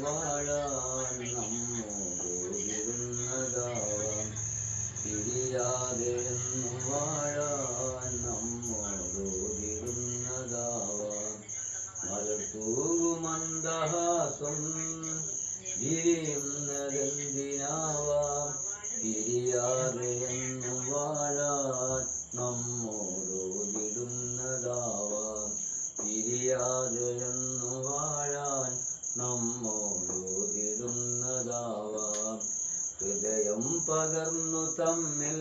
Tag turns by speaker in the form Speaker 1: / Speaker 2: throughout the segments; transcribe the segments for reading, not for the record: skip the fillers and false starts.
Speaker 1: വാഴാൻ നമ്മോടൊരുങ്ങുന്നതാവാം പിരിയാതെ എന്നും വാഴാൻ നമ്മോടൊരുങ്ങുന്നതാവാം മലർത്തൂകുമന്ദഹാസം വിരിയുന്നതെന്തിനാവാം പിരിയാതെ എന്നും വാഴാൻ നമ്മോടൊരുങ്ങുന്നതാവാം പിരിയാതെ എന്നും വാഴാൻ നമ്മോടൊരുങ്ങുന്നതാവാം ഹൃദയം പകർന്നു തമ്മിൽ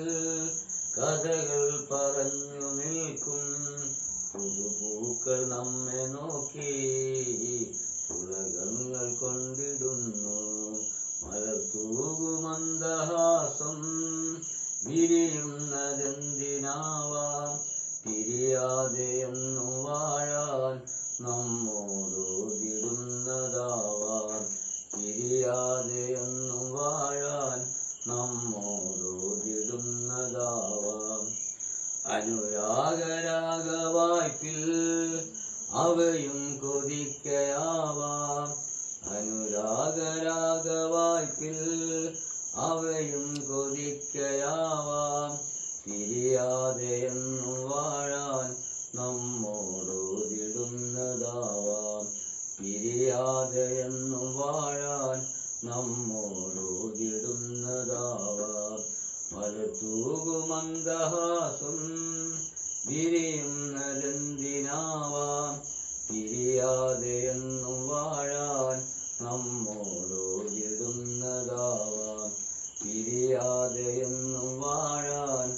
Speaker 1: കഥകൾ പറഞ്ഞു നിൽക്കും പുതുപൂക്കൾ നമ്മെ നോക്കി പുളകങ്ങൾ കൊണ്ടിടുന്നു മലർത്തൂകുമന്ദഹാസം വിരിയുന്നതെന്തിനാവാം പിരിയാതെ എന്നും വാഴാൻ നമ്മോടൊരുങ്ങുന്നതാവാം പിരിയാതെ എന്നും വാഴാൻ നമ്മോടൊരുങ്ങുന്നതാവാം അനുരാഗരാഗവായ്പിൽ അവയും കൊതിക്കയാവാം അനുരാഗരാഗവായ്പിൽ അവയും കൊതിക്കയാവാം പിരിയാതെ എന്നും വാഴാൻ നമ്മോടൊരുങ്ങുന്നതാവാം പിരിയാതെ എന്നും വാഴാൻ നമ്മോടൊരുങ്ങുന്നതാവാം മലർത്തൂകുമന്ദഹാസം വിരിയുന്നതെന്തിനാവാം പിരിയാതെ എന്നും വാഴാൻ നമ്മോടൊരുങ്ങുന്നതാവാം പിരിയാതെ എന്നും വാഴാൻ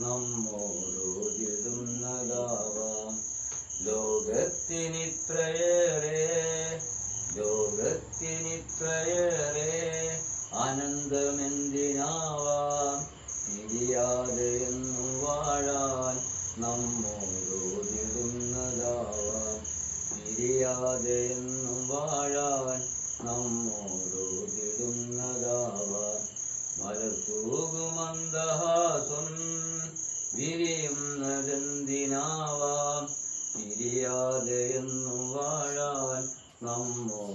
Speaker 1: നമ്മോടൊരുങ്ങുന്നതാവാം ലോകത്തിനിത്രയേറെ ആനന്ദമെന്തിനാവാം പിരിയാതെ എന്നും വാഴാൻ നമ്മോടൊരുങ്ങുന്നതാവാം പിരിയാതെ എന്നും വാഴാൻ നമ്മോടൊരുങ്ങുന്നതാവാം മലർത്തൂകുമന്ദഹാസം വിരിയുന്നതെന്തിനാവാം പിരിയാതെ എന്നും വാഴാൻ നമ്മോടൊരുങ്ങുന്നതാവാം